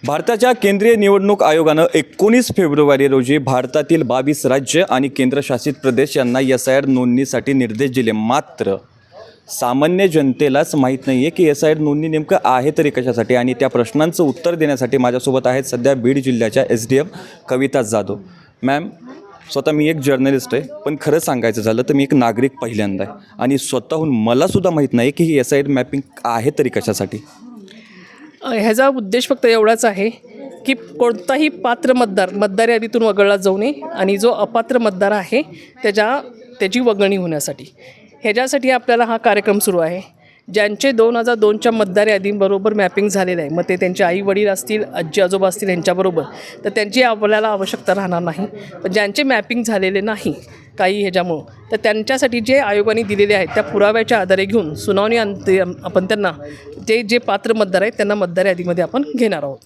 भारताच्या केंद्रीय निवडणूक आयोगानं 19 फेब्रुवारी रोजी भारतातील 22 राज्य आणि केंद्रशासित प्रदेश यांना SIR नोंदणीसाठी निर्देश दिले. मात्र सामान्य जनतेलाच माहीत नाही आहे की SIR नोंदणी नेमकं आहे तरी कशासाठी. आणि त्या प्रश्नांचं उत्तर देण्यासाठी माझ्यासोबत आहेत सध्या बीड जिल्ह्याच्या SDM कविता जाधव. मॅम, स्वतः मी एक जर्नलिस्ट आहे, पण खरं सांगायचं झालं तर मी एक नागरिक पहिल्यांदा आहे आणि स्वतःहून मलासुद्धा माहीत नाही की ही SIR मॅपिंग आहे तरी कशासाठी. ह्याचा उद्देश फक्त एवढाच आहे की कोणताही पात्र मतदार यादीतून वगळला जाऊ नये आणि जो अपात्र मतदार आहे त्याची वगळणी होण्यासाठी. ह्याच्यासाठी आपल्याला हा कार्यक्रम सुरू आहे. ज्यांचे 2002च्या मतदार यादीबरोबर मॅपिंग झालेलं आहे, मग ते त्यांचे आई वडील असतील, आजी आजोबा असतील यांच्याबरोबर, तर त्यांची आपल्याला आवश्यकता राहणार नाही. पण ज्यांचे मॅपिंग झालेले नाही काही ह्याच्यामुळं, तर त्यांच्यासाठी जे आयोगाने दिलेले आहेत त्या पुराव्याच्या आधारे घेऊन सुनावणी आपण त्यांना जे पात्र मतदार आहेत त्यांना मतदार यादीमध्ये आपण घेणार आहोत.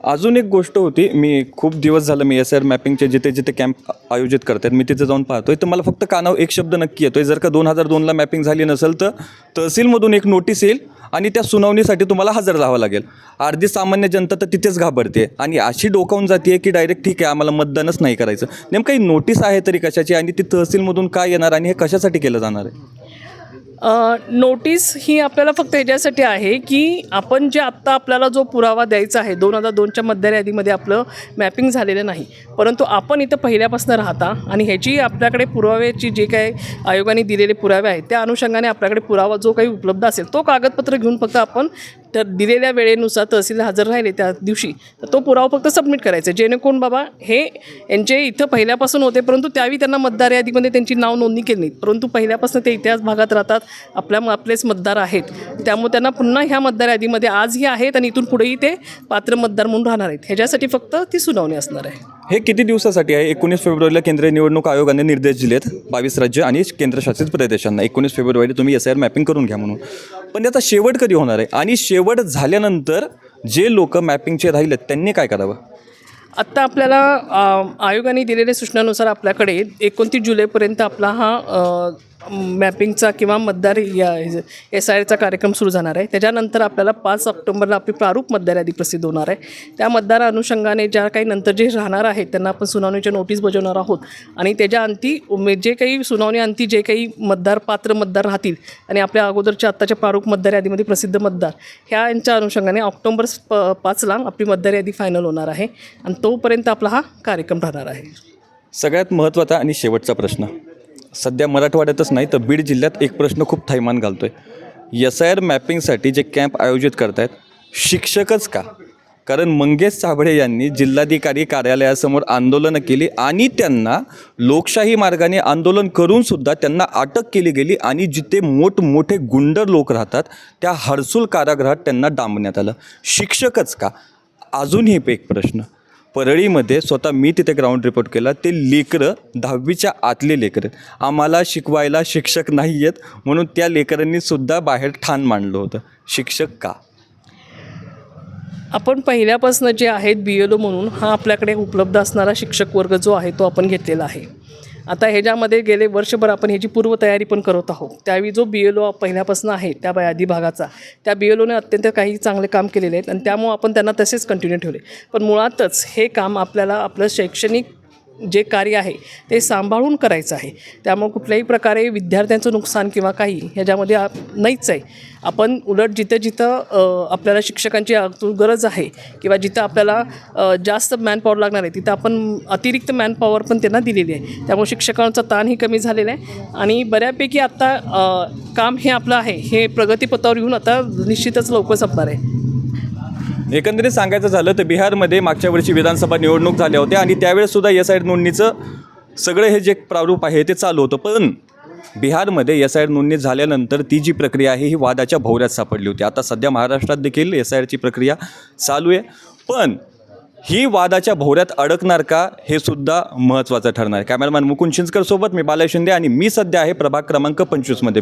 अजून एक गोष्ट होती, मी खूप दिवस झालं मी SIR मॅपिंगचे जिथे जिथे कॅम्प आयोजित करतात मी तिथे जाऊन पाहतोय, तर मला फक्त कानावर एक शब्द नक्की येतोय, जर का 2002ला मॅपिंग झाली नसेल तर तहसीलमधून एक नोटीस येईल आणि त्या सुनावणीसाठी तुम्हाला हजर राहावं लागेल. अर्धी सामान्य जनता तर तिथेच घाबरते आणि अशी डोकावून जाते की डायरेक्ट ठीक आहे आम्हाला मतदानच नाही करायचं. नेमकं ही नोटीस आहे तरी कशाची आणि ती तहसीलमधून काय येणार आणि हे कशासाठी केलं जाणार आहे? नोटीस ही आपल्याला फक्त ह्याच्यासाठी आहे की आपण जे आत्ता आपल्याला जो पुरावा द्यायचा आहे, 2002च्या मतदार यादीमध्ये आपलं मॅपिंग झालेलं नाही, परंतु आपण इथं पहिल्यापासून राहता आणि ह्याची आपल्याकडे पुराव्याची जे काही आयोगाने दिलेले पुरावे आहेत त्या अनुषंगाने आपल्याकडे पुरावा जो काही उपलब्ध असेल तो कागदपत्र घेऊन फक्त आपण तर दिलेल्या वेळेनुसार तहसीलला हजर राहिले त्या दिवशी तर तो पुरावा फक्त सबमिट करायचा, जेणेकरून बाबा हे यांचे इथं पहिल्यापासून होते परंतु त्यावेळी त्यांना मतदार यादीमध्ये त्यांची नाव नोंदणी केली नाही, परंतु पहिल्यापासून ते इतिहास भागात राहतात, आपलेच मतदार आहेत, त्यामुळे त्यांना पुन्हा ह्या मतदार यादीमध्ये आजही आहेत आणि इथून पुढेही ते पात्र मतदार म्हणून राहणार आहेत. ह्याच्यासाठी फक्त ती सुनावणी असणार आहे. हे किती दिवसासाठी आहे? 19 फेब्रुवारीला केंद्रीय निवडणूक आयोगाने निर्देश दिलेत 22 राज्य आणि केंद्रशासित प्रदेशांना 19 फेब्रुवारी तुम्ही SIR मॅपिंग करून घ्या म्हणून. पण त्याचा शेवट कधी होणार आहे आणि शेवट झाल्यानंतर जे लोक मॅपिंगचे राहिलेत त्यांनी काय करावं? आत्ता आपल्याला आयोगाने दिलेल्या सूचनानुसार आपल्याकडे 29 जुलैपर्यंत आपला हा मॅपिंगचा किंवा मतदार SIRचा कार्यक्रम सुरू जाणार आहे. त्याच्यानंतर आपल्याला 5 ऑक्टोबरला आपली प्रारूप मतदार यादी प्रसिद्ध होणार आहे. त्या मतदार अनुषंगाने ज्या काही नंतर जे राहणार आहेत त्यांना आपण सुनावणीच्या नोटीस बजावणार आहोत आणि त्याच्या अंती जे काही सुनावणी अंती जे काही पात्र मतदार राहतील आणि आपल्या अगोदरच्या आत्ताच्या प्रारूप मतदार यादीमध्ये प्रसिद्ध मतदार यांच्या अनुषंगाने ऑक्टोबर 5ला आपली मतदार यादी फायनल होणार आहे आणि तोपर्यंत आपला हा कार्यक्रम राहणार आहे. सगळ्यात महत्त्वाचा आणि शेवटचा प्रश्न, सध्या मराठवाड्यातच नाही तर बीड जिल्ह्यात एक प्रश्न खूप थैमान घालतो आहे. SIR मॅपिंगसाठी जे कॅम्प आयोजित करत आहेत शिक्षकच का? कारण मंगेश साबळे यांनी जिल्हाधिकारी कार्यालयासमोर आंदोलनं केली आणि त्यांना लोकशाही मार्गाने आंदोलन करूनसुद्धा त्यांना अटक केली गेली आणि जिथे मोठमोठे गुंड लोक राहतात त्या हर्सुल कारागृहात त्यांना डांबण्यात आलं. शिक्षकच का? अजूनही एक प्रश्न, परळीमध्ये स्वतः मी तिथे ग्राउंड रिपोर्ट केला, ते लेकरं 10वीच्या आतले लेकरं, आम्हाला शिकवायला शिक्षक नाही आहेत म्हणून त्या लेकरांनीसुद्धा बाहेर ठाण मांडलं होतं. शिक्षक का? आपण पहिल्यापासून जे आहेत BLO म्हणून हा आपल्याकडे उपलब्ध असणारा शिक्षक वर्ग जो आहे तो आपण घेतलेला आहे. आता ह्याच्यामध्ये गेले वर्षभर आपण ह्याची पूर्वतयारी पण करत आहोत. त्यावेळी जो BLO पहिल्यापासून आहे त्या यादी भागाचा त्या BLOने अत्यंत काही चांगले काम केलेले आहेत आणि त्यामुळे आपण त्यांना तसेच कंटिन्यू ठेवले. पण मुळातच हे काम आपल्याला आपलं शैक्षणिक जे कार्य आहे ते सांभाळून करायचं आहे. त्यामुळे कुठल्याही प्रकारे विद्यार्थ्यांचं नुकसान किंवा काही ह्याच्यामध्ये नाहीच आहे. आपण उलट जिथं आपल्याला शिक्षकांची गरज आहे किंवा जिथं आपल्याला जास्त मॅनपॉवर लागणार आहे तिथं आपण अतिरिक्त मॅनपॉवर पण त्यांना दिलेली आहे. त्यामुळे शिक्षकांचा ताणही कमी झालेला आहे आणि बऱ्यापैकी आत्ता काम हे आपलं आहे हे प्रगतीपथावर येऊन आता निश्चितच लवकर संपणार आहे. एकंदरीत सांगायचं झालं तर बिहारमध्ये मागच्या वर्षी विधानसभा निवडणूक झाल्या होत्या आणि त्यावेळेससुद्धा SIR नोंदणीचं सगळं हे जे प्रारूप आहे ते चालू होतं. पण बिहारमध्ये SIR नोंदणी झाल्यानंतर ती जी प्रक्रिया आहे ही वादाच्या भोवऱ्यात सापडली होती. आता सध्या महाराष्ट्रात देखील SIRची प्रक्रिया चालू आहे, पण ही वादाच्या भोवऱ्यात अडकणार का हे सुद्धा महत्त्वाचं ठरणार आहे. कॅमेरामॅन मुकुंद शिंचकर सोबत मी बाला शिंदे आणि मी सध्या आहे प्रभाग क्रमांक 25मध्ये.